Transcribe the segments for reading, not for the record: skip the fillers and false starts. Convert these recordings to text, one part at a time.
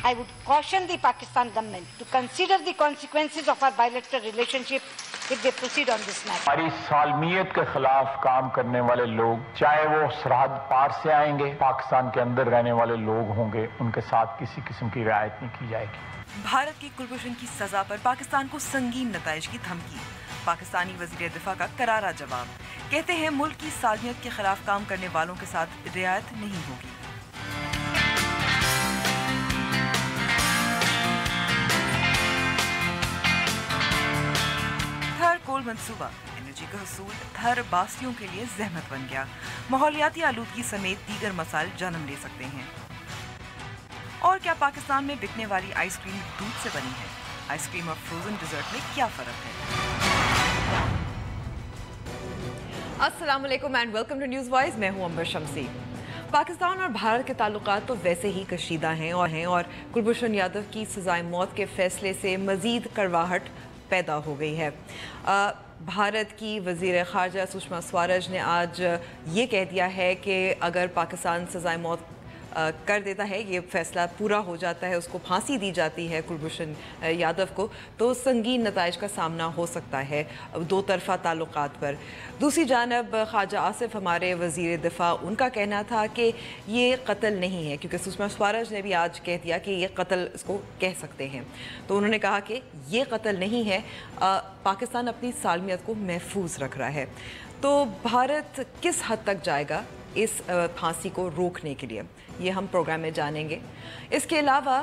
I would caution the Pakistan government to consider the consequences of our bilateral relationship if they proceed on this matter. हमारी सालमियत के खिलाफ काम करने वाले लोग, चाहे वो सरहद पार से आएंगे, पाकिस्तान के अंदर रहने वाले लोग होंगे, उनके साथ किसी किस्म की रियायत नहीं की जाएगी। भारत की कुलभूषण की सजा पर पाकिस्तान को संगीन नताइज की धमकी। पाकिस्तानी वज़ीर दिफा का करारा जवाब। कहते हैं मुल्क की सालमियत के खिलाफ काम करने वालों के साथ रियायत नहीं होगी। थर कोल मंसूबा एनर्जी का हसूल थर बासियों के लिए जहमत बन गया। माहौलियाती आलूदगी समेत दीगर मसाइल जन्म ले सकते हैं। और क्या पाकिस्तान में बिकने वाली आइसक्रीम दूध से बनी है? आइसक्रीम और फ्रोजन डिजर्ट में क्या फ़र्क है? अस्सलाम वालेकुम and welcome to News Voice. मैं हूं अंबर शमसी। पाकिस्तान और भारत के ताल्लुकात तो वैसे ही कशीदा हैं और कुलभूषण यादव की सज़ाए मौत के फैसले से मज़ीद कड़वाहट पैदा हो गई है। भारत की वज़ीर ख़ारजा सुषमा स्वराज ने आज ये कह दिया है कि अगर पाकिस्तान सज़ाए मौत कर देता है, ये फैसला पूरा हो जाता है, उसको फांसी दी जाती है कुलभूषण यादव को, तो संगीन नताइज का सामना हो सकता है दो तरफ़ा ताल्लुकात पर। दूसरी जानब ख्वाजा आसिफ हमारे वज़ीर दिफा, उनका कहना था कि ये कत्ल नहीं है, क्योंकि सुषमा स्वराज ने भी आज कह दिया कि ये कत्ल इसको कह सकते हैं। तो उन्होंने कहा कि ये कत्ल नहीं है, पाकिस्तान अपनी सालमियत को महफूज रख रहा है। तो भारत किस हद तक जाएगा इस फांसी को रोकने के लिए, ये हम प्रोग्राम में जानेंगे। इसके अलावा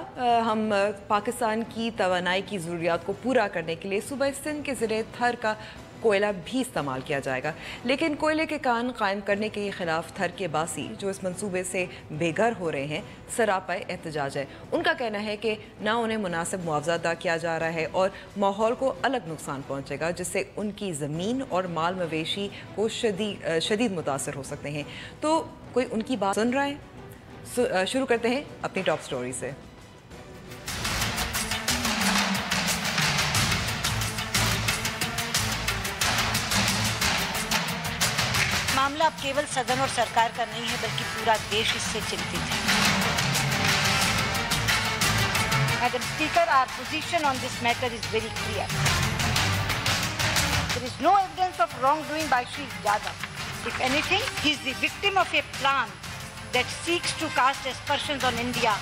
हम पाकिस्तान की तवानाई की ज़रूरियात को पूरा करने के लिए सूबा सिंध के ज़रिए थर का कोयला भी इस्तेमाल किया जाएगा, लेकिन कोयले के कान कायम करने के ख़िलाफ़ थर के बासी जो इस मंसूबे से बेघर हो रहे हैं सरापा एहतजाज है। उनका कहना है कि ना उन्हें मुनासिब मुआवजा अदा किया जा रहा है और माहौल को अलग नुकसान पहुँचेगा, जिससे उनकी ज़मीन और माल मवेशी को शदीद मुतासर हो सकते हैं। तो कोई उनकी बात सुन रहा है? शुरू करते हैं अपनी टॉप स्टोरी से। मामला अब केवल सदन और सरकार का नहीं है, बल्कि पूरा देश इससे चिंतित है। Madam Speaker, our position on this matter is very clear. There is no evidence of wrongdoing by Shri Yadav. If anything, he is the victim of a plan that seeks to cast aspersions on India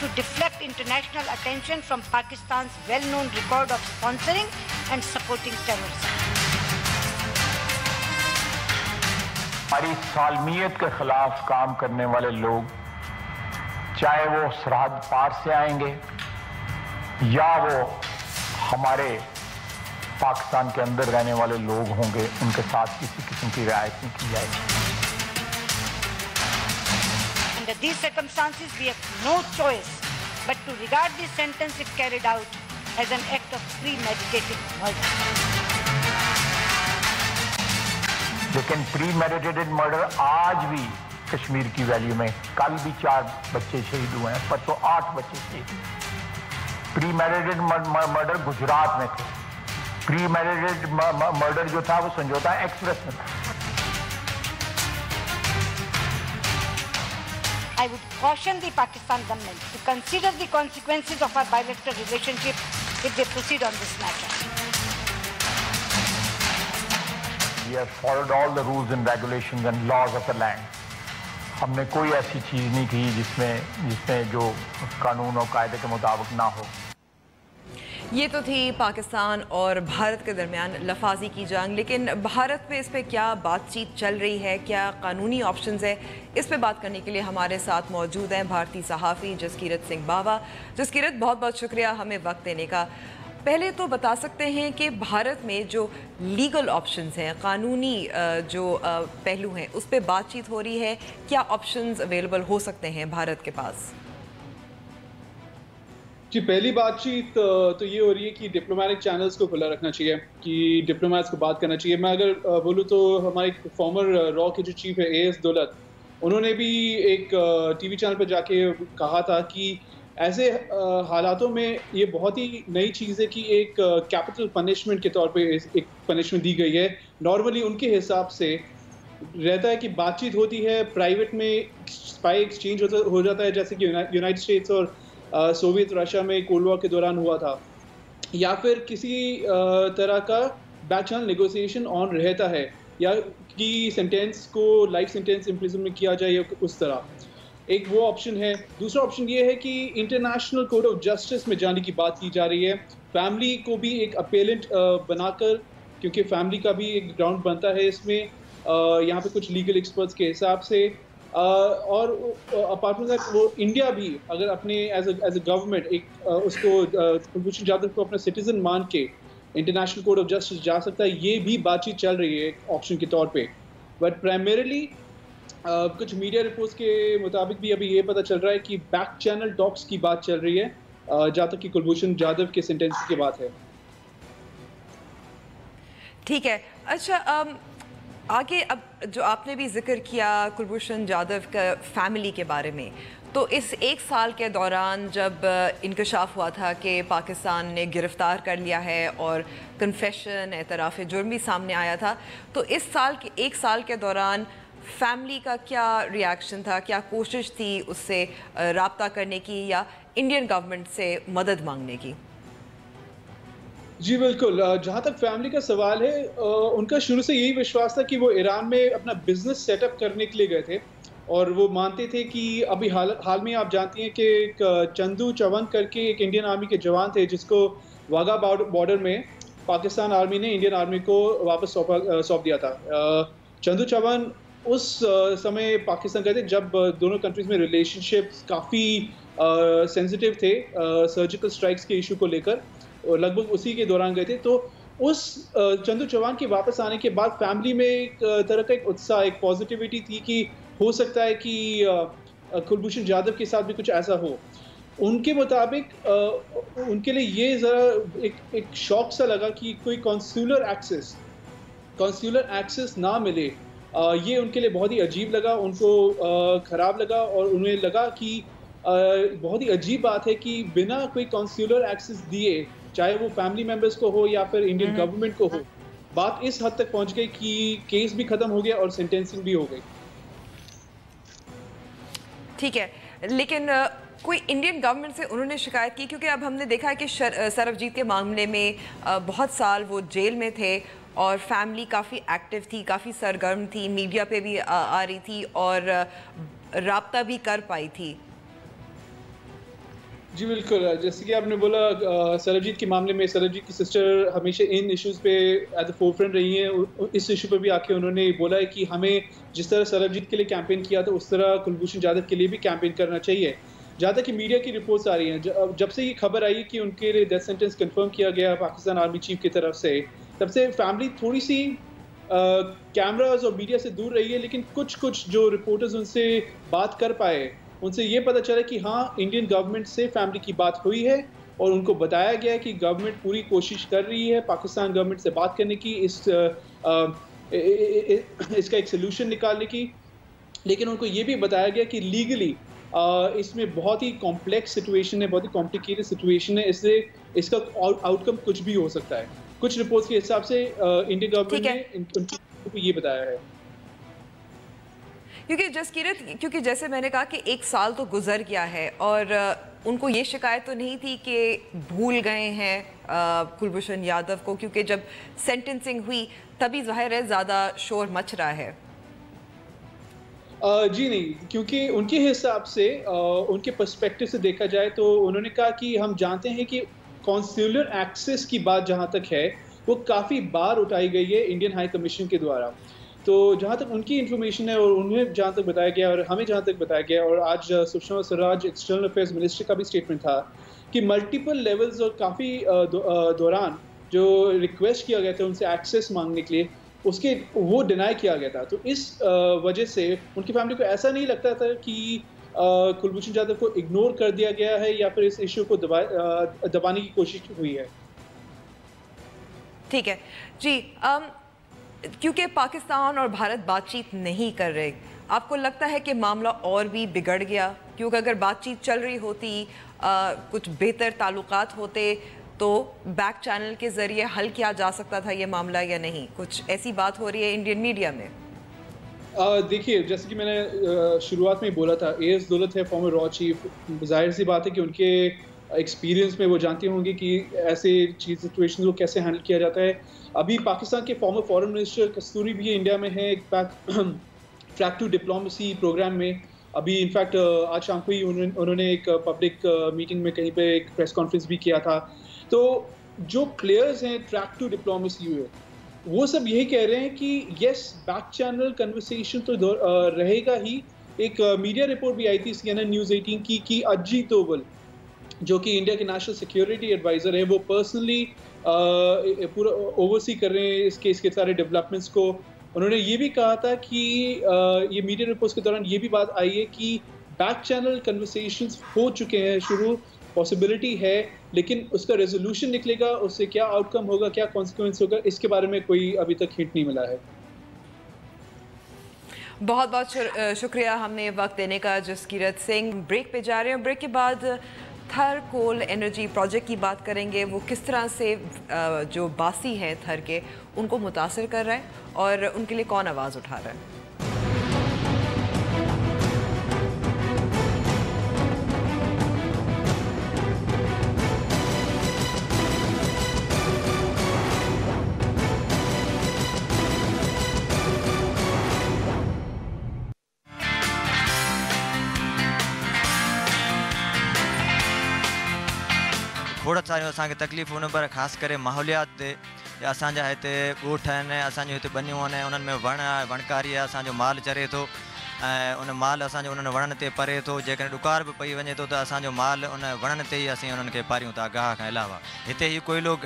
to deflect international attention from Pakistan's well-known record of sponsoring and supporting terrorism. हमारी सालमियत के खिलाफ काम करने वाले लोग, चाहे वो सरहद पार से आएंगे या वो हमारे पाकिस्तान के अंदर रहने वाले लोग होंगे, उनके साथ किसी किस्म की रियायत नहीं की जाएगी। Under these circumstances, we have no choice but to regard this sentence, if carried out, as an act of premeditated murder. लेकिन प्रीमेडिटेटेड मर्डर आज भी कश्मीर की वैली में, कल भी 4 बच्चे शहीद हुए हैं, परसों 8 बच्चे शहीद। प्रीमेडिटेटेड मर्डर गुजरात में थे, प्रीमेडिटेटेड मर्डर जो था वो संजोता एक्सप्रेस में था। I would caution the Pakistan government to consider the consequences of our bilateral relationship if they proceed on this matter. We have followed all the rules and regulations and laws of the land. हमने कोई ऐसी चीज़ नहीं की जिसमें जो कानून और कायदे के मुताबिक ना हो। ये तो थी पाकिस्तान और भारत के दरमियान लफाजी की जंग, लेकिन भारत में इस पे क्या बातचीत चल रही है, क्या कानूनी ऑप्शंस है, इस पे बात करने के लिए हमारे साथ मौजूद हैं भारतीय सहाफ़ी जसकीरत सिंह बावा। जसकीरत, बहुत बहुत शुक्रिया हमें वक्त देने का। पहले तो बता सकते हैं कि भारत में जो लीगल ऑप्शंस हैं, कानूनी जो पहलू हैं, उस पे बातचीत हो रही है, क्या ऑप्शंस अवेलेबल हो सकते हैं भारत के पास? जी, पहली बातचीत तो ये हो रही है कि डिप्लोमेटिक चैनल्स को खुला रखना चाहिए, कि डिप्लोमेट्स को बात करना चाहिए। मैं अगर बोलूँ तो हमारे फॉर्मर रॉ के जो चीफ है एएस दौलत, उन्होंने भी एक टीवी चैनल पर जाके कहा था कि ऐसे हालातों में ये बहुत ही नई चीज़ है कि एक कैपिटल पनिशमेंट के तौर पे एक पनिशमेंट दी गई है। नॉर्मली उनके हिसाब से रहता है कि बातचीत होती है, प्राइवेट में स्पाई एक्सचेंज हो जाता है, जैसे कि यूनाइटेड स्टेट्स और सोवियत रशिया में कोल्ड वॉर के दौरान हुआ था, या फिर किसी तरह का बैक चैनल नेगोशिएशन ऑन रहता है, या कि सेंटेंस को लाइफ सेंटेंस इम्प्रिजनमेंट किया जाए या उस तरह, एक वो ऑप्शन है। दूसरा ऑप्शन ये है कि इंटरनेशनल कोर्ट ऑफ जस्टिस में जाने की बात की जा रही है, फैमिली को भी एक अपेलेंट बनाकर, क्योंकि फैमिली का भी एक ग्राउंड बनता है इसमें, यहाँ पे कुछ लीगल एक्सपर्ट्स के हिसाब से, और अपार्ट फ्रॉम दैट वो इंडिया भी अगर अपने एज अ गवर्नमेंट एक उसको कुलभूषण जाधव को अपना सिटीजन मान के इंटरनेशनल कोर्ट ऑफ जस्टिस जा सकता है, ये भी बातचीत चल रही है ऑप्शन के तौर पे। बट प्राइमरीली कुछ मीडिया रिपोर्ट्स के मुताबिक भी अभी ये पता चल रहा है कि बैक चैनल टॉक्स की बात चल रही है, जहाँ तक कि कुलभूषण जाधव के सेंटेंस की बात है। ठीक है, अच्छा आगे अब जो आपने भी जिक्र किया कुलभूषण जाधव का फैमिली के बारे में, तो इस एक साल के दौरान जब इंकशाफ हुआ था कि पाकिस्तान ने गिरफ्तार कर लिया है और कन्फेशन एतराफ़ जुर्म भी सामने आया था, तो इस एक साल के दौरान फैमिली का क्या रिएक्शन था, क्या कोशिश थी उससे राब्ता करने की या इंडियन गवर्नमेंट से मदद मांगने की? जी बिल्कुल, जहाँ तक फैमिली का सवाल है, उनका शुरू से यही विश्वास था कि वो ईरान में अपना बिजनेस सेटअप करने के लिए गए थे, और वो मानते थे कि अभी हाल में आप जानती हैं कि एक चंदू चवन करके एक इंडियन आर्मी के जवान थे, जिसको वाघा बॉर्डर में पाकिस्तान आर्मी ने इंडियन आर्मी को वापस सौंप दिया था। चंदू चवन उस समय पाकिस्तान गए थे जब दोनों कंट्रीज में रिलेशनशिप्स काफ़ी सेंसिटिव थे सर्जिकल स्ट्राइक्स के इशू को लेकर, और लगभग उसी के दौरान गए थे। तो उस चंदू चौहान के वापस आने के बाद फैमिली में एक तरह का एक उत्साह, एक पॉजिटिविटी थी कि हो सकता है कि कुलभूषण जाधव के साथ भी कुछ ऐसा हो। उनके मुताबिक उनके लिए ये ज़रा एक शौक सा लगा कि कोई कॉन्सुलर एक्सेस ना मिले, ये उनके लिए बहुत ही अजीब लगा, उनको ख़राब लगा, और उन्हें लगा कि बहुत ही अजीब बात है कि बिना कोई कॉन्सुलर एक्सेस दिए, चाहे वो फैमिली मेंबर्स को हो या फिर इंडियन गवर्नमेंट को हो, बात इस हद तक पहुंच गई कि केस भी खत्म हो गया और सेंटेंसिंग भी हो गई। ठीक है, लेकिन कोई इंडियन गवर्नमेंट से उन्होंने शिकायत की? क्योंकि अब हमने देखा है कि सरबजीत के मामले में बहुत साल वो जेल में थे और फैमिली काफ़ी एक्टिव थी, काफ़ी सरगर्म थी, मीडिया पे भी आ रही थी और राब्ता भी कर पाई थी। जी बिल्कुल, जैसे कि आपने बोला, सरबजीत के मामले में सरबजीत की सिस्टर हमेशा इन इश्यूज़ पे एट द फोरफ्रंट रही हैं। इस इशू पे भी आके उन्होंने बोला है कि हमें जिस तरह सरबजीत के लिए कैंपेन किया था, उस तरह कुलभूषण जाधव के लिए भी कैंपेन करना चाहिए। जहाँ तक कि मीडिया की रिपोर्ट्स आ रही हैं, जब से ये खबर आई कि उनके लिए डेथ सेंटेंस कंफर्म किया गया पाकिस्तान आर्मी चीफ की तरफ से, तब से फैमिली थोड़ी सी कैमराज और मीडिया से दूर रही है। लेकिन कुछ जो रिपोर्टर्स उनसे बात कर पाए, उनसे ये पता चला कि हाँ, इंडियन गवर्नमेंट से फैमिली की बात हुई है और उनको बताया गया है कि गवर्नमेंट पूरी कोशिश कर रही है पाकिस्तान गवर्नमेंट से बात करने की, इसका एक सोल्यूशन निकालने की। लेकिन उनको ये भी बताया गया कि लीगली इसमें बहुत ही कॉम्प्लेक्स सिचुएशन है, बहुत ही कॉम्प्लिकेटेड सिचुएशन है, इसलिए इसका आउटकम कुछ भी हो सकता है। कुछ रिपोर्ट्स के हिसाब से इंडियन गवर्नमेंट ने उनको ये बताया है। क्योंकि जैसे मैंने कहा कि एक साल तो गुजर गया है और उनको ये शिकायत तो नहीं थी कि भूल गए हैं कुलभूषण यादव को, क्योंकि जब सेंटेंसिंग हुई तभी ज़ाहिर है ज़्यादा शोर मच रहा है। जी नहीं, क्योंकि उनके हिसाब से उनके पर्सपेक्टिव से देखा जाए तो उन्होंने कहा कि हम जानते हैं कि कॉन्सुलर एक्सेस की बात जहाँ तक है वो काफ़ी बार उठाई गई है इंडियन हाई कमीशन के द्वारा। तो जहाँ तक उनकी इन्फॉर्मेशन है और उन्हें जहाँ तक बताया गया और हमें जहाँ तक बताया गया, और आज Sushma Swaraj external affairs ministry का भी स्टेटमेंट था कि मल्टीपल लेवल्स और काफ़ी दौरान जो रिक्वेस्ट किया गया था उनसे एक्सेस मांगने के लिए, उसके वो डिनाई किया गया था। तो इस वजह से उनकी फैमिली को ऐसा नहीं लगता था कि कुलभूषण जाधव को इग्नोर कर दिया गया है या फिर इस इशू को दबाने की कोशिश हुई है। ठीक है जी, क्योंकि पाकिस्तान और भारत बातचीत नहीं कर रहे, आपको लगता है कि मामला और भी बिगड़ गया? क्योंकि अगर बातचीत चल रही होती, कुछ बेहतर ताल्लुकात होते, तो बैक चैनल के ज़रिए हल किया जा सकता था ये मामला या नहीं? कुछ ऐसी बात हो रही है इंडियन मीडिया में? دیکھیے جیسے کہ میں نے شروعات میں بولا تھا, اے ایس دولت ہے فارمر را چیف. ظاہر سی بات ہے کہ ان کے ایکسپیرینس میں وہ جانتے ہوں گے کہ ایسے سچویشن کو کیسے ہینڈل کیا جاتا ہے. ابھی پاکستان کے فارمر فارن منسٹر کستوری بھی انڈیا میں ہیں ایک ٹریک ٹو ڈپلومیسی پروگرام میں. ابھی انفیکٹ آج شام کو ہی انہوں نے ایک پبلک میٹنگ میں کہیں پہ ایک پریس کانفرنس بھی کیا تھا. تو جو پلیئرز ہیں ٹریک ٹو ڈپلومیسی ہوئے وہ سب یہی کہہ رہے ہیں کہ یس بیک چینل کنورسیشن تو رہے گا ہی. ایک میڈیا رپورٹ بھی آئی تھی CNN نیوز 18 کی کہ اجیت دوول جو کہ انڈیا کے نیشنل سیکیورٹی ایڈوائزر ہیں وہ پرسنلی پورا اوورسی کر رہے ہیں اس کے سارے ڈیولپمنٹس کو. انہوں نے یہ بھی کہا تھا کہ یہ میڈیا رپورٹس کے دوران یہ بھی بات آئی ہے کہ بیک چینل کنورسیشنز ہو چکے ہیں شروع, پاسبلٹی ہے, لیکن اس کا ریزولوشن نکلے گا, اس سے کیا آؤٹ کم ہوگا, کیا کانسیکوینس ہوگا, اس کے بارے میں کوئی ابھی تک ہنٹ نہیں ملا ہے. بہت بہت شکریہ ہم نے وقت دینے کا. جسکیرت سنگھ بریک پہ جا رہے ہیں. بریک کے بعد تھر کول انرجی پروجیکٹ کی بات کریں گے. وہ کس طرح سے جو باسی ہیں تھر کے ان کو متاثر کر رہا ہے اور ان کے لیے کون آواز اٹھا رہا ہے. खोड़ सारियूं असांखे तकलीफ़ूं उन पर ख़ासि करे माहौलियात ते. असांजा हिते ॻोठ आहिनि, असांजो हिते बनियूं आहिनि, उन्हनि में वण आहे, वणकारी आहे, असांजो माल चरे थो ऐं उन माल असांजो उन्हनि वणनि ते परे थो. जेकॾहिं ॾुकार बि पई वञे थो त असांजो माल उन वणनि ते ई असीं उन्हनि खे पारियूं था. गाह खां अलावा हिते ई कोई लोग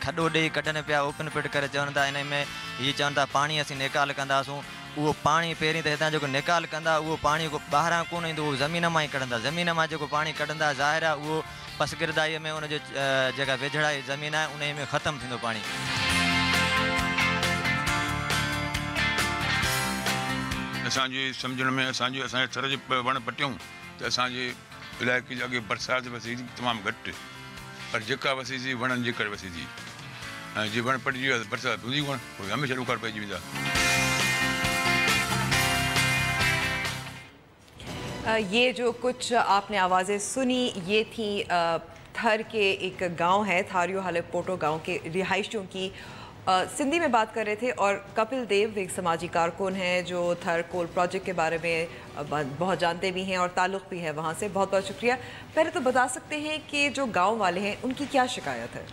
खॾो ॾेई कढनि पिया, ओपन पिट करे चवनि था इन में हीअ चवनि था पाणी असीं निकाल कंदासूं. उहो पाणी पहिरीं त हितां जेको निकाल कंदा उहो पाणी ॿाहिरां कोन ईंदो, उहो ज़मीन मां ई कढंदा. ज़मीन मां जेको पाणी कढंदा ज़ाहिर आहे उहो पसगिरदाईअ में उनजो जेका वेझड़ाई ज़मीन आहे उन में ख़तमु थींदो पाणी. असांजे सम्झण में असांजे थर जे वण पटियूं त असांजे इलाइक़े जे अॻे बरसाति वसी तमामु घटि, पर जेका वसीजी वणनि जे करे वसीजी. ऐं जीअं वण पटिजी वियो त बरसाति हूंदी कोन, हमेशह ॾुकार पइजी वेंदा. ये जो कुछ आपने आवाज़ें सुनी ये थी थर के एक गांव है थारियो हालेपोटो गांव के रिहायशियों की. सिंधी में बात कर रहे थे और कपिल देव एक समाजी कारकुन हैं जो थर कोल प्रोजेक्ट के बारे में बहुत जानते भी हैं और ताल्लुक़ भी है वहाँ से. बहुत बहुत शुक्रिया. पहले तो बता सकते हैं कि जो गांव वाले हैं उनकी क्या शिकायत है.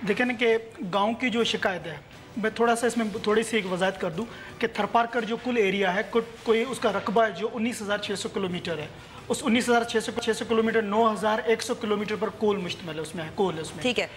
देखें ना कि गांव की जो शिकायत है, मैं थोड़ा सा इसमें थोड़ी सी एक वजाहत कर दूं कि थरपारकर जो कुल एरिया है कोई उसका रकबा है जो 19,600 किलोमीटर है. उस 19,600 किलोमीटर 9,100 किलोमीटर पर कोल मुश्तमिल है, उसमें है कोल है उसमें. ठीक है.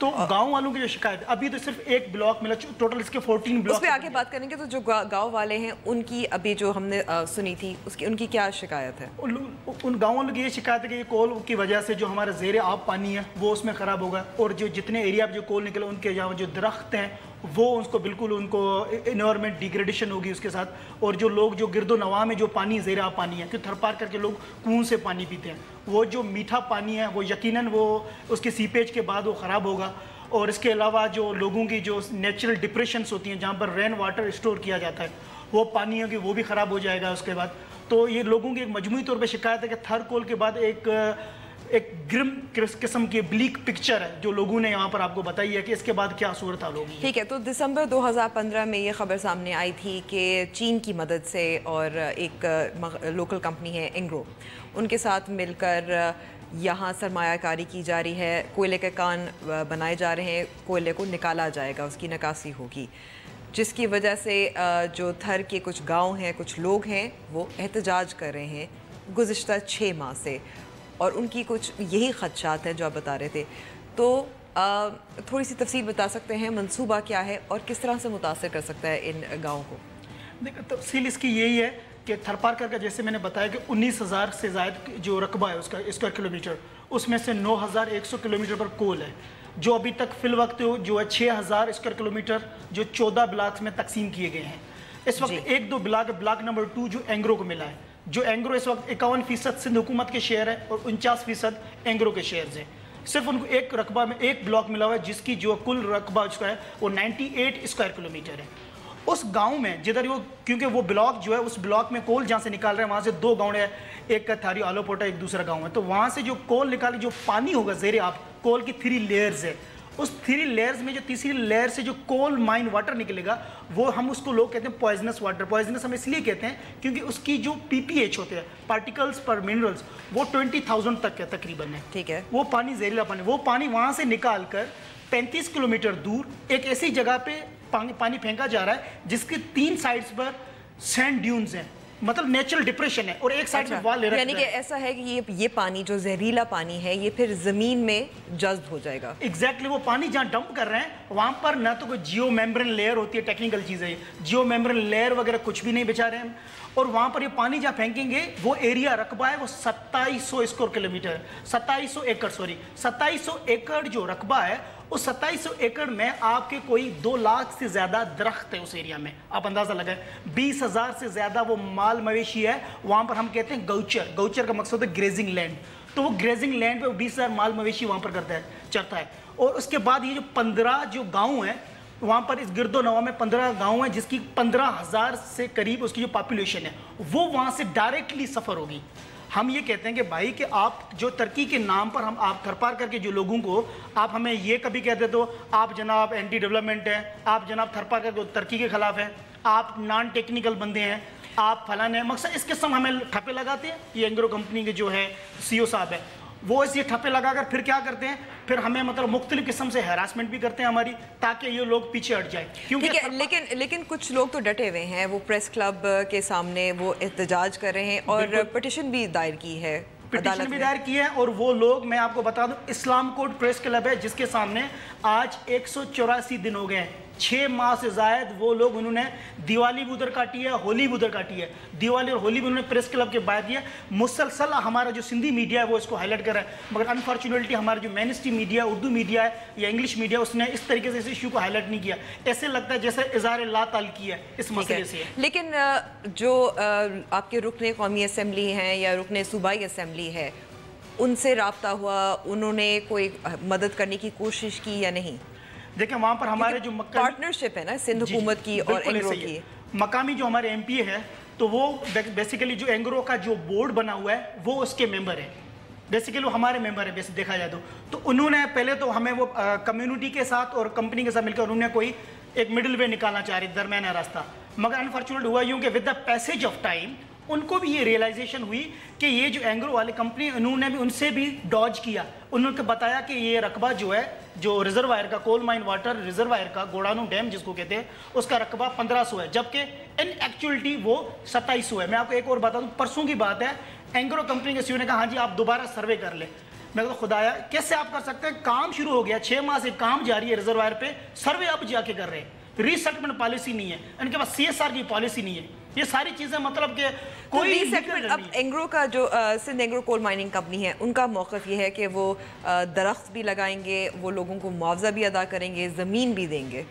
तो गांव वालों की जो शिकायत अभी तो सिर्फ एक ब्लॉक मिला, टोटल इसके 14 ब्लॉक. उस पे आगे बात करेंगे. तो जो गांव वाले हैं उनकी अभी जो हमने सुनी थी उनकी क्या शिकायत है. उन गांव वालों की ये शिकायत है कि ये कोल की वजह से जो हमारा ज़ेरे आब पानी है वो उसमें ख़राब होगा और जो जितने एरिया में जो कोल निकले उनके जहाँ जो दरख्त हैं वो उसको बिल्कुल उनको इन्वायरमेंट डिग्रेडेशन होगी उसके साथ. और जो लोग जो गिरदो नवा में जो पानी ज़ेरे आब पानी है क्योंकि थरपार करके लोग कुएं से पानी पीते हैं, वो जो मीठा पानी है वो यकीनन वो उसके सीपेज के बाद वो ख़राब होगा. और इसके अलावा जो लोगों की जो नेचुरल डिप्रेशंस होती हैं जहाँ पर रेन वाटर स्टोर किया जाता है वो पानी है कि वो भी ख़राब हो जाएगा उसके बाद. तो ये लोगों की एक मजमूई तौर पे शिकायत है कि थर कोल के बाद एक ग्रिम किस्म की ब्लीक पिक्चर है जो लोगों ने यहाँ पर आपको बताई है कि इसके बाद क्या सूरत हाल होगी. ठीक है. तो दिसंबर 2015 में ये खबर सामने आई थी कि चीन की मदद से और एक लोकल कंपनी है एंग्रो उनके साथ मिलकर यहाँ सरमायाकारी की जा रही है. कोयले के कान बनाए जा रहे हैं, कोयले को निकाला जाएगा, उसकी निकासी होगी, जिसकी वजह से जो थर के कुछ गांव हैं, कुछ लोग हैं वो एहतजाज कर रहे हैं गुज़िश्ता 6 माह से और उनकी कुछ यही खदशात हैं जो आप बता रहे थे. तो थोड़ी सी तफसील बता सकते हैं, मंसूबा क्या है और किस तरह से मुतासर कर सकता है इन गाँव को. देखिए तफसील इसकी यही है कि थरपारकर का जैसे मैंने बताया कि 19,000 से ज़ायद जो रकबा है उसका स्क्वायर किलोमीटर, उसमें से 9,100 किलोमीटर पर कोल है जो अभी तक फिल वक्त जो है 6,000 स्क्वायर किलोमीटर जो 14 ब्लॉक्स में तकसीम किए गए हैं. इस वक्त 1-2 ब्लॉक नंबर 2 जो एंग्रो को मिला है, जो एंग्रो इस वक्त 51% सिंध हुकूमत के शेयर है और 49% एंग्रो के शेयर हैं. सिर्फ उनको एक रकबा में एक ब्लॉक मिला हुआ है जिसकी जो कुल रकबा उसका है वो 98 स्क्वायर किलोमीटर है. उस गांव में जिधर वो, क्योंकि वो ब्लॉक जो है, उस ब्लॉक में कोल जहाँ से निकाल रहे हैं वहाँ से 2 गाँव है, एक का थारी आलोपोटा, एक दूसरा गाँव है, तो वहाँ से जो कोल निकाले, जो पानी होगा ज़ेरे आप, कोल की 3 लेयर्स है, उस 3 लेयर्स में जो तीसरी लेयर से जो कोल माइन वाटर निकलेगा, वो हम उसको लोग कहते हैं पॉइजनस वाटर। पॉइजनस हम इसलिए कहते हैं क्योंकि उसकी जो पीपीएच होते हैं, पार्टिकल्स पर मिनरल्स, वो 20,000 तक है तकरीबन है। ठीक है। वो पानी जहरीला पानी, वो पानी वहाँ से निकाल कर 35 किलोमीटर दूर एक ऐसी जगह पे पानी फेंका जा रहा है जिसके 3 साइड्स पर सैंड ड्यून्स हैं, मतलब नेचुरल डिप्रेशन है, और एक साइड में वॉल यानी कि ऐसा है कि ये पानी जो जहरीला पानी है ये फिर जमीन में जज्ब हो जाएगा। एग्जैक्टली वो पानी जहाँ डंप कर रहे हैं वहाँ पर ना तो कोई जियो मेम्ब्रेन लेयर होती है, टेक्निकल चीज़ है, जियो मेम्ब्रेन लेयर वगैरह कुछ भी नहीं बिछा रहे हैं, और वहाँ पर ये पानी जहाँ फेंकेंगे वो एरिया रकबा है वो 2700 स्क्वायर किलोमीटर, 2700 एकड़, सॉरी 2700 एकड़ जो रकबा है, उस 2700 एकड़ में आपके कोई 2 लाख से ज़्यादा दरख्त है उस एरिया में, आप अंदाज़ा लगाएं। 20,000 से ज़्यादा वो माल मवेशी है वहाँ पर, हम कहते हैं गौचर, गौचर का मकसद है ग्रेजिंग लैंड, तो वो ग्रेजिंग लैंड पे 20,000 माल मवेशी वहाँ पर करता है, चरता है। और उसके बाद ये जो 15 जो गाँव हैं वहाँ पर, इस गिरदो नवा में 15 गांव हैं जिसकी 15,000 से करीब उसकी जो पॉपुलेशन है वो वहाँ से डायरेक्टली सफ़र होगी। हम ये कहते हैं कि भाई कि आप जो तरक्की के नाम पर हम आप थरपार करके जो लोगों को आप हमें ये कभी कहते तो आप जनाब एंटी डेवलपमेंट हैं, आप जनाब थरपार करके तरक्की के खिलाफ हैं, आप नॉन टेक्निकल बंदे हैं, आप फलाने मकसद इस किस्म हमें ठप्पे लगाते हैं। ये एंग्रो कंपनी के जो है CEO साहब है वो इस ये ठप्पे लगाकर फिर क्या करते हैं, फिर हमें मतलब मुख्तलिफ किस्म से हैरासमेंट भी करते हैं हमारी, ताकि ये लोग पीछे हट जाए। क्योंकि लेकिन कुछ लोग तो डटे हुए हैं, वो प्रेस क्लब के सामने वो एहतजाज कर रहे हैं और पिटिशन भी दायर की है, पिटिशन भी दायर की है। और वो लोग, मैं आपको बता दूं, इस्लाम कोर्ट प्रेस क्लब है जिसके सामने आज 184 दिन हो गए हैं, 6 माह से ज़ायद वो लोग, उन्होंने दिवाली भी उधर काटी है, होली भी उधर काटी है, दिवाली और होली भी उन्होंने प्रेस क्लब के बाद दिया। मुसलसल हमारा जो सिंधी मीडिया है वो इसको हाईलाइट कर रहा है, मगर अनफॉर्चुनेटली हमारा जो main stream media, Urdu media है या इंग्लिश मीडिया, उसने इस तरीके से इस इशू को हाईलाइट नहीं किया। ऐसे लगता है जैसे इज़हार ला ताल्लुकी है इस मसले से। लेकिन जो आपके रुकने कौमी असम्बली हैं या रुकने सूबाई असम्बली है, उनसे राब्ता हुआ, उन्होंने कोई मदद करने की कोशिश की या नहीं? देखिए वहाँ पर हमारे जो पार्टनरशिप है ना सिंध हुकूमत की और एंग्रो की, मकामी जो हमारे MP है तो वो बेसिकली जो एंग्रो का जो बोर्ड बना हुआ है वो उसके मेंबर है, बेसिकली वो हमारे मेंबर है वैसे देखा जाए तो उन्होंने पहले तो हमें वो कम्युनिटी के साथ और कंपनी के साथ मिलकर उन्होंने कोई एक मिडिल वे निकालना चाह रही, दरमियाना रास्ता, मगर अनफॉर्चुनेट हुआ यूँ कि with the passage of time उनको भी ये रियलाइजेशन हुई कि ये जो एंग्रो वाली कंपनी, उन्होंने भी उनसे भी डॉज किया, उन्होंने बताया कि ये रकबा जो है, जो रिजर्वायर का कोल माइन वाटर रिजर्वायर का गोडानो डैम जिसको कहते हैं, उसका रकबा 1500 है, जबकि इन एक्चुअलिटी वो 2700 है। मैं आपको एक और बता दूं, परसों की बात है, एंग्रो कंपनी के CEO ने कहा हाँ जी आप दोबारा सर्वे कर ले। मैं तो खुदाया कैसे आप कर सकते हैं, काम शुरू हो गया, 6 माह से काम जारी है रिजर्वायर पे, सर्वे अब जाके कर रहे हैं, रीसेटलमेंट पॉलिसी नहीं है, इनके पास CSR की पॉलिसी नहीं है, ये सारी चीजें मतलब कि कोई रीसेटलमेंट। अब एंग्रो का जो Sindh Engro coal mining company है, उनका मौक़िफ़ ये है कि वो दरख्त भी लगाएंगे, वो लोगों को मुआवजा भी अदा करेंगे, ज़मीन भी देंगे।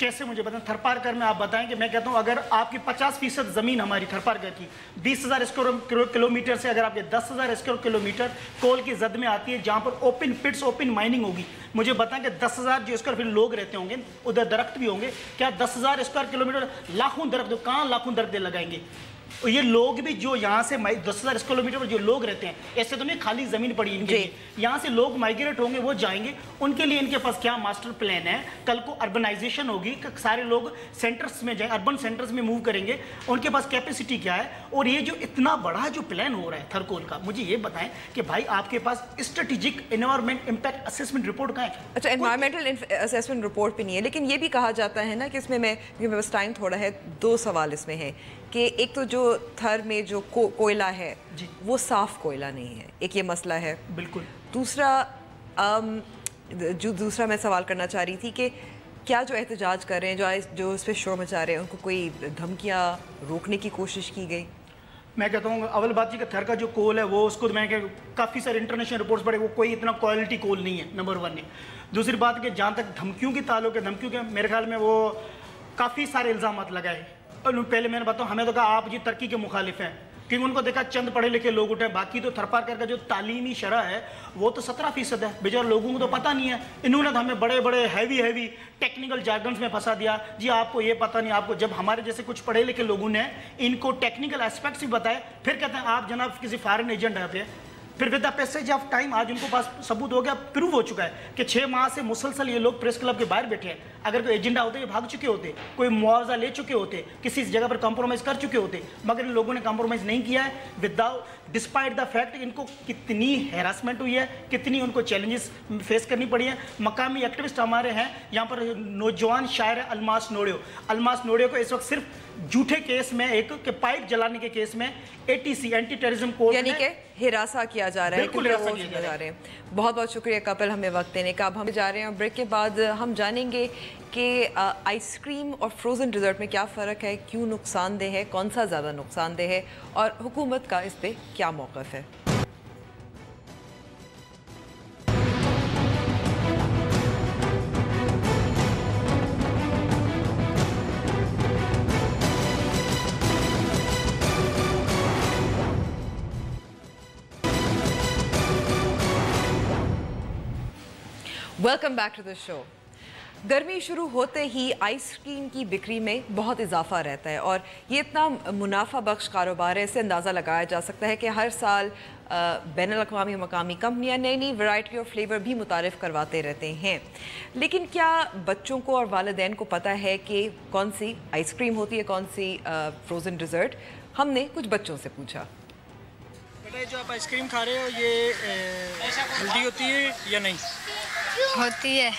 कैसे मुझे बताएं, थरपारकर में आप बताएं कि मैं कहता हूं अगर आपकी 50% ज़मीन हमारी थरपारकर की 20,000 स्क्वायर किलोमीटर से अगर आपके 10,000 स्क्वायर किलोमीटर कोल की जद में आती है, जहां पर ओपन पिट्स ओपन माइनिंग होगी, मुझे बताएं कि 10,000 जो स्क्वायर फीट लोग रहते होंगे, उधर दरख्त भी होंगे, क्या 10,000 स्क्वायर किलोमीटर लाखों दरख्त, कहाँ लाखों दरख्त लगाएंगे? और ये लोग भी जो यहाँ से 10,000 किलोमीटर पर जो लोग रहते हैं, ऐसे तो नहीं खाली ज़मीन पड़ी इनके लिए, यहाँ से लोग माइग्रेट होंगे, वो जाएंगे, उनके लिए इनके पास क्या मास्टर प्लान है? कल को अर्बनाइजेशन होगी, सारे लोग सेंटर्स में जाएं, अर्बन सेंटर्स में मूव करेंगे, उनके पास कैपेसिटी क्या है? और ये जो इतना बड़ा जो प्लान हो रहा है थरकोल का, मुझे ये बताएं कि भाई आपके पास strategic environment impact assessment report कहाँ है? अच्छा, एनवायरमेंटल असेसमेंट रिपोर्ट भी नहीं है, लेकिन ये भी कहा जाता है ना कि इसमें मेरे पास टाइम थोड़ा है, 2 सवाल इसमें है कि एक तो जो थर में जो कोयला है वो साफ कोयला नहीं है, एक ये मसला है। बिल्कुल। दूसरा दूसरा मैं सवाल करना चाह रही थी कि क्या जो एहतजाज कर रहे हैं, जो इस पर शोर मचा रहे हैं, उनको कोई धमकियाँ रोकने की कोशिश की गई? मैं कहता हूँ अव्वल बात जी का थर का जो कोल है वो उसको मैं काफ़ी सारे इंटरनेशनल रिपोर्ट्स पढ़े, वो कोई इतना क्वालिटी कोल नहीं है, नंबर 1 है। दूसरी बात कि जहाँ तक धमकियों की ताल्लुक है, धमकियों के मेरे ख्याल में वो काफ़ी सारे इल्ज़ाम लगाए। और पहले मैंने बताऊँ, हमें तो कहा आप जी तरक्की के मुखालिफ हैं, क्योंकि उनको देखा चंद पढ़े लिखे लोग उठे, बाकी तो थरपारकर का जो तालीमी शरह है वो तो 17% है। बेचारे लोगों को तो पता नहीं है। इन्होंने तो हमें बड़े बड़े हैवी टेक्निकल जार्गन्स में फंसा दिया। जी आपको ये पता नहीं, आपको जब हमारे जैसे कुछ पढ़े लिखे लोगों ने इनको टेक्निकल एस्पेक्ट्स भी बताए, फिर कहते हैं आप जनाब किसी फॉरेन एजेंट है। फिर with the passage of time आज उनको पास सबूत हो गया, प्रूव हो चुका है कि 6 माह से मुसलसल ये लोग प्रेस क्लब के बाहर बैठे हैं। अगर कोई एजेंडा होते ये भाग चुके होते, कोई मुआवजा ले चुके होते, किसी जगह पर कॉम्प्रोमाइज़ कर चुके होते, मगर इन लोगों ने कॉम्प्रोमाइज़ नहीं किया है। विदाउट डिस्पाइट द फैक्ट इनको कितनी हैरासमेंट हुई है, कितनी उनको चैलेंजेस फेस करनी पड़ी है। मकामी एक्टिविस्ट हमारे हैं यहाँ पर, नौजवान शायर है अलमास नोडियो। अलमास नोडियो को इस वक्त सिर्फ झूठे केस में, एक के पाइप जलाने के केस में ATC एंटी टेररिज्म कोर्ट यानी कि हिरासा किया जा रहा है। बिल्कुल हिरासा किया जा रहा है। बहुत बहुत शुक्रिया कपिल हमें वक्त देने का। अब हम जा रहे हैं और ब्रेक के बाद हम जानेंगे कि आइसक्रीम और फ्रोज़न डिज़र्ट में क्या फ़र्क है, क्यों नुकसानदेह है, कौन सा ज़्यादा नुकसानदेह है और हुकूमत का इस पर क्या मौक़िफ़ है। Welcome back to the show. गर्मी शुरू होते ही आइसक्रीम की बिक्री में बहुत इजाफा रहता है और ये इतना मुनाफा बख्श कारोबार है, इससे अंदाज़ा लगाया जा सकता है कि हर साल बैनुल-अक़वामी मकामी कंपनियां नई नई वैरायटी और फ्लेवर भी मुतारिफ़ करवाते रहते हैं। लेकिन क्या बच्चों को और वालिदैन को पता है कि कौन सी आइसक्रीम होती है, कौन सी फ्रोज़न डिज़र्ट? हमने कुछ बच्चों से पूछा। बेटा जो आप आइसक्रीम खा रहे हो ये हेल्दी होती है या नहीं? होती है।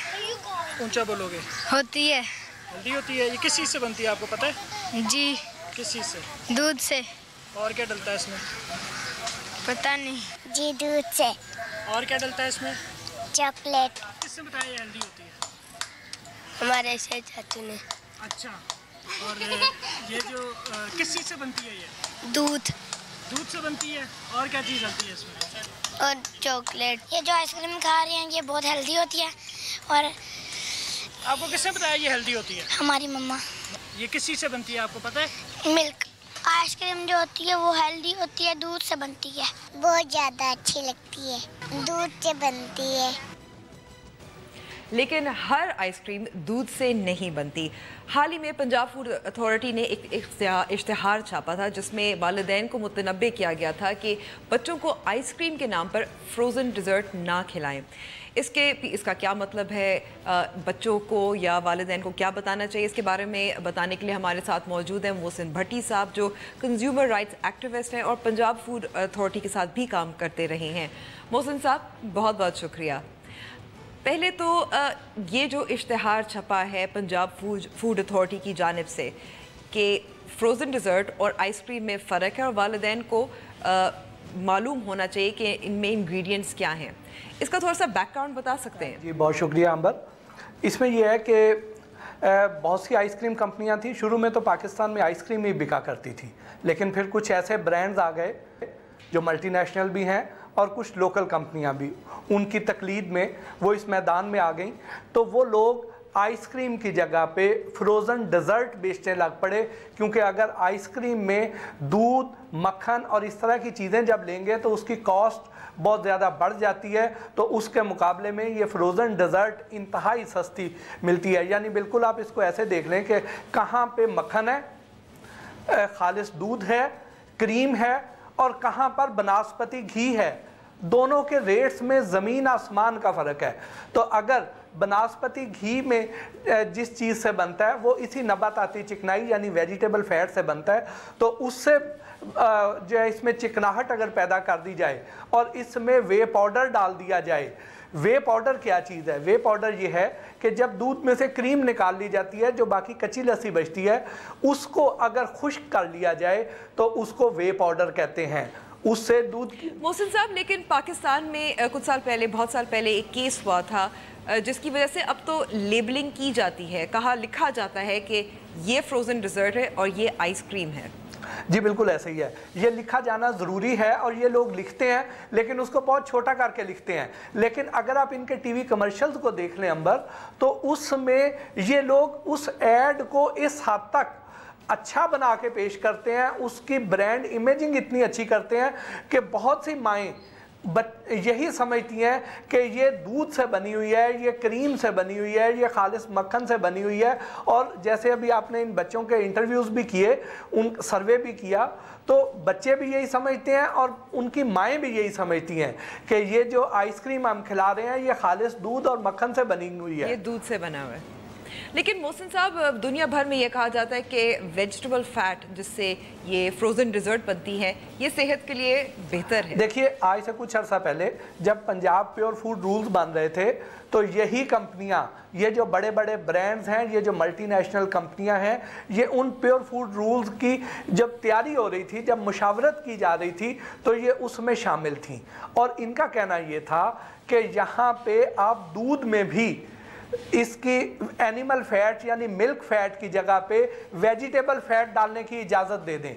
ऊंचा बोलोगे। होती है। हेल्दी होती है। ये किस चीज़ से बनती है आपको पता है? जी। किस चीज़ से? दूध से। और क्या डलता है इसमें? पता नहीं। जी दूध से। और क्या डलता है इसमें? चॉकलेट। किससे बताया ये हेल्दी होती है? हमारे से चाचू ने। अच्छा, और ये जो किस चीज़ से बनती है ये? दूध। दूध से बनती है। और क्या चीज़ डलती है इसमें? और चॉकलेट। ये जो आइसक्रीम खा रहे हैं ये बहुत हेल्दी होती है। और आपको किसने बताया ये हेल्दी होती है? हमारी मम्मा। ये किस चीज़ से बनती है आपको पता है? मिल्क। आइसक्रीम जो होती है वो हेल्दी होती है, दूध से बनती है। बहुत ज़्यादा अच्छी लगती है, दूध से बनती है। लेकिन हर आइसक्रीम दूध से नहीं बनती। हाल ही में पंजाब फूड अथॉरिटी ने एक इश्तिहार छापा था जिसमें वालिदैन को मुतनब्बे किया गया था कि बच्चों को आइसक्रीम के नाम पर फ्रोज़न डिज़र्ट ना खिलाएं। इसका क्या मतलब है, बच्चों को या वालिदैन को क्या बताना चाहिए, इसके बारे में बताने के लिए हमारे साथ मौजूद हैं मोहसिन भट्टी साहब जो कंज्यूमर राइट्स एक्टिविस्ट हैं और पंजाब फूड अथॉरिटी के साथ भी काम करते रहे हैं। मोहसिन साहब बहुत बहुत शुक्रिया। पहले तो ये जो इश्तिहार छपा है पंजाब फूड अथॉरिटी की जानिब से कि फ्रोज़न डिज़र्ट और आइसक्रीम में फ़र्क है और वालिदैन को मालूम होना चाहिए कि इनमें इंग्रेडिएंट्स क्या हैं, इसका थोड़ा सा बैकग्राउंड बता सकते हैं? जी बहुत शुक्रिया अंबर। इसमें यह है कि बहुत सी आइसक्रीम कंपनियां थी। शुरू में तो पाकिस्तान में आइसक्रीम ही बिका करती थी, लेकिन फिर कुछ ऐसे ब्रांड्स आ गए जो मल्टीनेशनल भी हैं और कुछ लोकल कंपनियां भी, उनकी तकलीद में वो इस मैदान में आ गई। तो वो लोग आइसक्रीम की जगह पे फ्रोज़न डेज़र्ट बेचने लग पड़े, क्योंकि अगर आइसक्रीम में दूध, मक्खन और इस तरह की चीज़ें जब लेंगे तो उसकी कॉस्ट बहुत ज़्यादा बढ़ जाती है। तो उसके मुकाबले में ये फ्रोज़न डेज़र्ट इंतहाई सस्ती मिलती है। यानी बिल्कुल आप इसको ऐसे देख लें कि कहाँ पे मक्खन है, खालिस दूध है, क्रीम है और कहाँ पर बनास्पति घी है। दोनों के रेट्स में ज़मीन आसमान का फ़र्क है। तो अगर बनास्पति घी में जिस चीज़ से बनता है वो इसी नबाताती चिकनाई यानी वेजिटेबल फैट से बनता है, तो उससे जो है इसमें चिकनाहट अगर पैदा कर दी जाए और इसमें वे पाउडर डाल दिया जाए। वे पाउडर क्या चीज़ है? वे पाउडर ये है कि जब दूध में से क्रीम निकाल ली जाती है, जो बाकी कच्ची लस्सी बचती है, उसको अगर खुश्क कर लिया जाए तो उसको वे पाउडर कहते हैं। उससे दूध मोहसिन साहब, लेकिन पाकिस्तान में कुछ साल पहले, बहुत साल पहले एक केस हुआ था जिसकी वजह से अब तो लेबलिंग की जाती है, कहा लिखा जाता है कि ये फ्रोज़न डिज़र्ट है और ये आइसक्रीम है। जी बिल्कुल ऐसे ही है, ये लिखा जाना ज़रूरी है और ये लोग लिखते हैं, लेकिन उसको बहुत छोटा करके लिखते हैं। लेकिन अगर आप इनके टीवी कमर्शियल्स को देख लें अंबर, तो उसमें ये लोग उस ऐड को इस हद तक अच्छा बना के पेश करते हैं, उसकी ब्रांड इमेजिंग इतनी अच्छी करते हैं कि बहुत सी माएँ यही समझती हैं कि ये दूध से बनी हुई है, ये क्रीम से बनी हुई है, ये खालिस मक्खन से बनी हुई है। और जैसे अभी आपने इन बच्चों के इंटरव्यूज़ भी किए, उन सर्वे भी किया, तो बच्चे भी यही समझते हैं और उनकी माएँ भी यही समझती हैं कि ये जो आइसक्रीम हम खिला रहे हैं ये खालिस दूध और मक्खन से बनी हुई है, ये दूध से बना हुआ है। लेकिन मोहसिन साहब, दुनिया भर में ये कहा जाता है कि वेजिटेबल फैट जिससे ये फ्रोज़न डिज़र्ट बनती है ये सेहत के लिए बेहतर है। देखिए, आज से कुछ अर्सा पहले जब पंजाब प्योर फूड रूल्स बन रहे थे तो यही कंपनियां, ये जो बड़े बड़े ब्रांड्स हैं, ये जो मल्टीनेशनल कंपनियां हैं, ये उन प्योर फूड रूल्स की जब तैयारी हो रही थी, जब मुशावरत की जा रही थी, तो ये उसमें शामिल थी। और इनका कहना ये था कि यहाँ पे आप दूध में भी इसकी एनिमल फैट यानी मिल्क फैट की जगह पे वेजिटेबल फैट डालने की इजाज़त दे दें।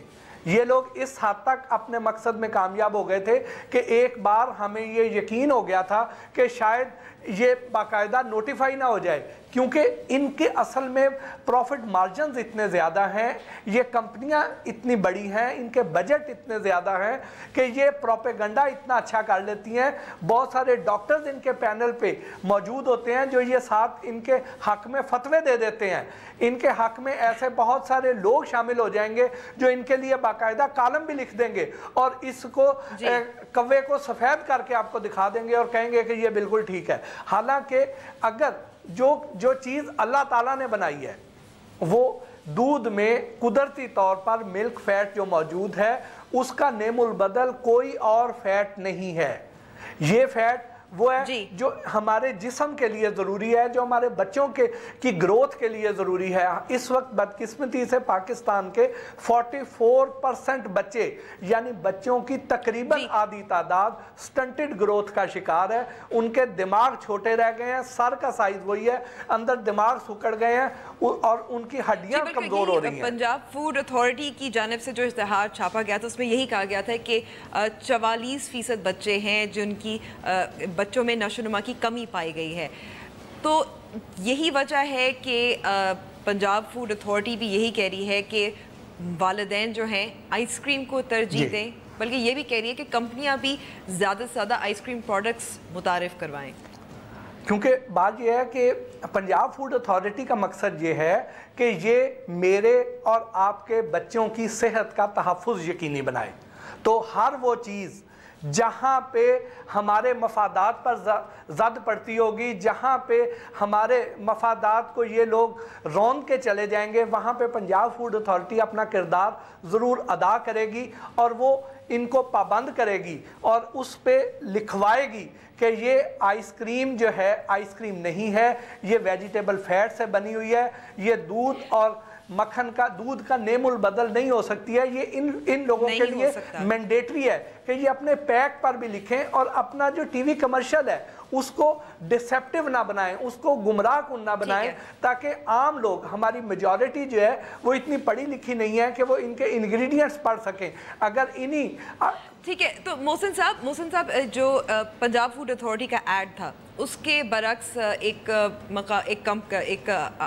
ये लोग इस हद तक अपने मकसद में कामयाब हो गए थे कि एक बार हमें ये यकीन हो गया था कि शायद ये बाकायदा नोटिफाई ना हो जाए, क्योंकि इनके असल में प्रॉफिट मार्जिन्स इतने ज़्यादा हैं, ये कंपनियां इतनी बड़ी हैं, इनके बजट इतने ज़्यादा हैं कि ये प्रोपेगेंडा इतना अच्छा कर लेती हैं। बहुत सारे डॉक्टर्स इनके पैनल पे मौजूद होते हैं जो ये साथ इनके हक़ में फतवे दे देते हैं। इनके हक़ में ऐसे बहुत सारे लोग शामिल हो जाएंगे जो इनके लिए बाकायदा कॉलम भी लिख देंगे और इसको कव्वे को सफ़ेद करके आपको दिखा देंगे और कहेंगे कि ये बिल्कुल ठीक है। हालांकि अगर जो चीज़ अल्लाह ताला ने बनाई है वो दूध में कुदरती तौर पर मिल्क फैट जो मौजूद है उसका नेमुल बदल कोई और फैट नहीं है। ये फैट वो है जो हमारे जिस्म के लिए ज़रूरी है, जो हमारे बच्चों की ग्रोथ के लिए ज़रूरी है। इस वक्त बदकिस्मती से पाकिस्तान के 44% बच्चे यानी बच्चों की तकरीबन आधी तादाद स्टंटेड ग्रोथ का शिकार है। उनके दिमाग छोटे रह गए हैं, सर का साइज वही है, अंदर दिमाग सुकड़ गए हैं और उनकी हड्डियां कमज़ोर हो रही हैं। पंजाब फूड अथॉरिटी की जानिब से जो इश्तिहार छापा गया था उसमें यही कहा गया था कि 44% बच्चे हैं जिनकी बच्चों में नशोनुमा की कमी पाई गई है। तो यही वजह है कि पंजाब फूड अथॉरिटी भी यही कह रही है कि वालिदैन जो हैं आइसक्रीम को तरजीह दें, बल्कि ये भी कह रही है कि कंपनियां भी ज़्यादा से ज़्यादा आइसक्रीम प्रोडक्ट्स मुतारिफ करवाएं। क्योंकि बात यह है कि पंजाब फूड अथॉरिटी का मकसद ये है कि ये मेरे और आपके बच्चों की सेहत का तहफ़्फ़ुज़ यकीनी बनाए। तो हर वो चीज़ जहाँ पे हमारे मफादात पर ज़द पड़ती होगी, जहाँ पे हमारे मफादात को ये लोग रौंद के चले जाएंगे, वहाँ पे पंजाब फूड अथॉरिटी अपना किरदार ज़रूर अदा करेगी और वो इनको पाबंद करेगी और उस पे लिखवाएगी कि ये आइसक्रीम जो है आइसक्रीम नहीं है, ये वेजिटेबल फैट से बनी हुई है, ये दूध और मक्खन का दूध का नेमुल बदल नहीं हो सकती है। ये इन लोगों के लिए मैंडेटरी है कि ये अपने पैक पर भी लिखें और अपना जो टीवी कमर्शियल है उसको डिसेप्टिव ना बनाएं, उसको गुमराह कुन ना बनाएं, ताकि आम लोग, हमारी मेजॉरिटी जो है वो इतनी पढ़ी लिखी नहीं है कि वो इनके इंग्रेडिएंट्स पढ़ सकें। अगर इन्हीं ठीक है, तो मोहसिन साहब जो पंजाब फूड अथॉरिटी का ऐड था उसके बरक्स एक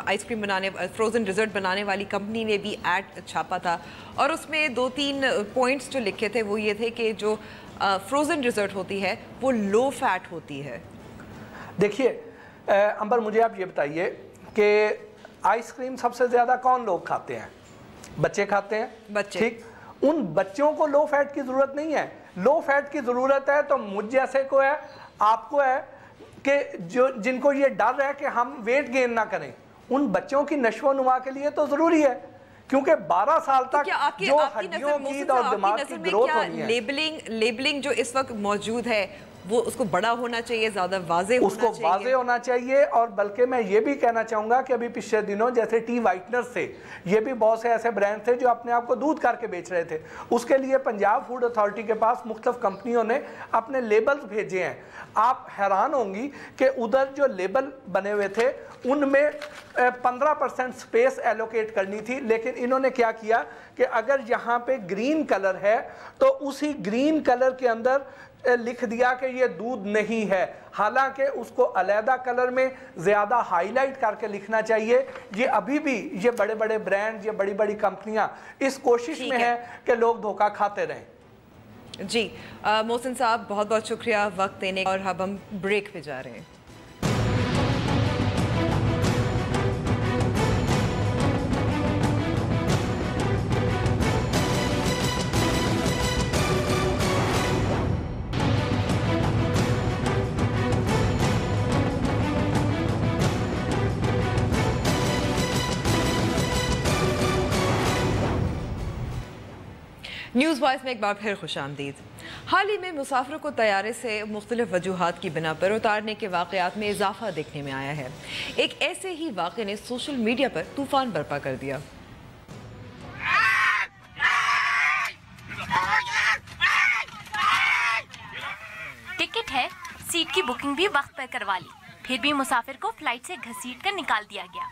आइसक्रीम बनाने, फ्रोज़न डिज़र्ट बनाने वाली कंपनी ने भी ऐड छापा था और उसमें 2-3 पॉइंट्स जो लिखे थे वो ये थे कि जो फ्रोज़न डिज़र्ट होती है वो लो फैट होती है। देखिए अंबर, मुझे आप ये बताइए कि आइसक्रीम सबसे ज़्यादा कौन लोग खाते हैं? बच्चे खाते हैं। बच्चे, ठीक। उन बच्चों को लो फैट की ज़रूरत नहीं है। लो फैट की ज़रूरत है तो मुझ जैसे को है, आपको है, कि जिनको ये डर है कि हम वेट गेन ना करें, उन बच्चों की नशोनुमा के लिए तो ज़रूरी है, क्योंकि 12 साल तक जो हड्डियों की और दिमाग की ग्रोथ होनी है। लेबलिंग जो इस वक्त मौजूद है वो उसको बड़ा होना चाहिए, ज़्यादा वाज़े होना चाहिए। और बल्कि मैं ये भी कहना चाहूँगा कि अभी पिछले दिनों जैसे टी वाइटनर से ये भी बहुत से ऐसे ब्रांड थे जो अपने आप को दूध करके बेच रहे थे, उसके लिए पंजाब फूड अथॉरिटी के पास मुख्तलिफ कंपनियों ने अपने लेबल्स भेजे हैं। आप हैरान होंगी कि उधर जो लेबल बने हुए थे उनमें 15% स्पेस एलोकेट करनी थी, लेकिन इन्होंने क्या किया कि अगर यहाँ पे ग्रीन कलर है तो उसी ग्रीन कलर के अंदर लिख दिया कि ये दूध नहीं है, हालांकि उसको अलहदा कलर में ज़्यादा हाईलाइट करके लिखना चाहिए। ये अभी भी ये बड़े बड़े ब्रांड, ये बड़ी बड़ी कंपनियां इस कोशिश में है कि लोग धोखा खाते रहें। जी मोहसिन साहब बहुत बहुत शुक्रिया वक्त देने का, और अब हम ब्रेक पे जा रहे हैं। न्यूज़ वॉइस में एक बार फिर खुशामदीद। हाल ही में मुसाफिरों को तैयारे से मुख्तलिफ वजूहात की बिना पर उतारने के वाक़यात में इजाफा देखने में आया है। एक ऐसे ही वाक़े ने सोशल मीडिया पर तूफान बर्पा कर दिया। टिकट है, सीट की बुकिंग भी वक्त पर करवा ली, फिर भी मुसाफिर को फ्लाइट से घसीट कर निकाल दिया गया।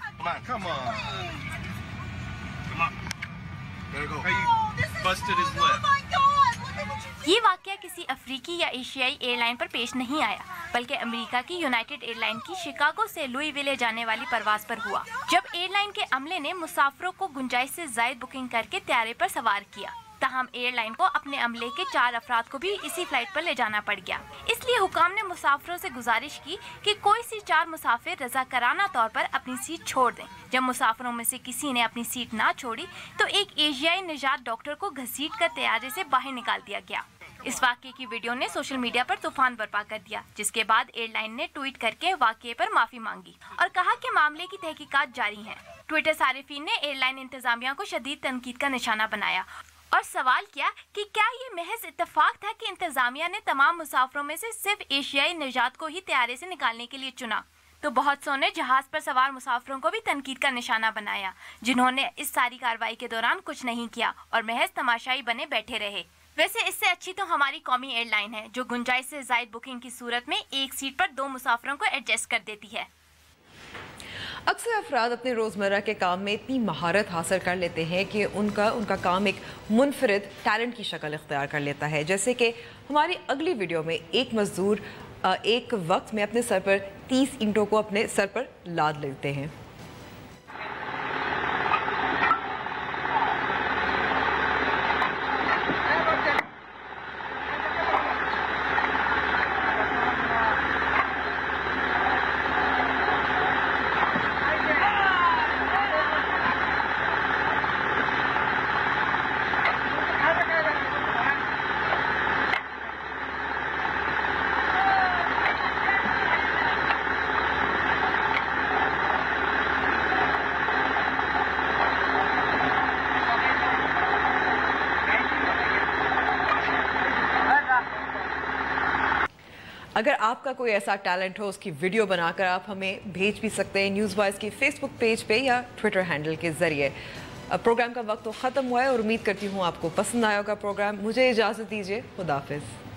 ये वाकया किसी अफ्रीकी या एशियाई एयरलाइन पर पेश नहीं आया, बल्कि अमेरिका की यूनाइटेड एयरलाइन की शिकागो से लुईविले जाने वाली परवाज पर हुआ, जब एयरलाइन के अमले ने मुसाफिरों को गुंजाइश से ज़ायद बुकिंग करके त्यारे पर सवार किया। ताहम एयरलाइन को अपने अमले के 4 अफराद को भी इसी फ्लाइट पर ले जाना पड़ गया। इसलिए हुकाम ने मुसाफिरों से गुजारिश की कि कोई सी 4 मुसाफिर रज़ाकाराना तौर पर अपनी सीट छोड़ दें। जब मुसाफिरों में से किसी ने अपनी सीट ना छोड़ी तो एक एशियाई निजात डॉक्टर को घसीट कर तैयारे से बाहर निकाल दिया गया। इस वाक़े की वीडियो ने सोशल मीडिया पर तूफान बर्पा कर दिया, जिसके बाद एयरलाइन ने ट्वीट करके वाक़े पर माफ़ी मांगी और कहा कि मामले की तहकीकात जारी हैं। ट्विटर सारिफीन ने एयरलाइन इंतजामिया को शदीद तनकीद का निशाना बनाया और सवाल किया कि क्या ये महज इत्तेफाक था कि इंतजामिया ने तमाम मुसाफिरों में से सिर्फ एशियाई निजात को ही तैयारे से निकालने के लिए चुना। तो बहुत सौ ने जहाज पर सवार मुसाफिरों को भी तनकीद का निशाना बनाया, जिन्होंने इस सारी कार्रवाई के दौरान कुछ नहीं किया और महज तमाशाई बने बैठे रहे। वैसे इससे अच्छी तो हमारी कौमी एयरलाइन है, जो गुंजाइश से ज़ायद बुकिंग की सूरत में एक सीट पर 2 मुसाफिरों को एडजस्ट कर देती है। अक्सर अफराद अपने रोज़मर्रा के काम में इतनी महारत हासिल कर लेते हैं कि उनका काम एक मुनफरिद टैलेंट की शक्ल इख्तियार कर लेता है। जैसे कि हमारी अगली वीडियो में एक मजदूर एक वक्त में अपने सर पर 30 ईंटों को अपने सर पर लाद लेते हैं। अगर आपका कोई ऐसा टैलेंट हो, उसकी वीडियो बनाकर आप हमें भेज भी सकते हैं न्यूज़ वॉइस की फेसबुक पेज पे या ट्विटर हैंडल के ज़रिए। प्रोग्राम का वक्त तो ख़त्म हुआ है और उम्मीद करती हूँ आपको पसंद आया होगा प्रोग्राम। मुझे इजाज़त दीजिए, खुदा हाफिज़।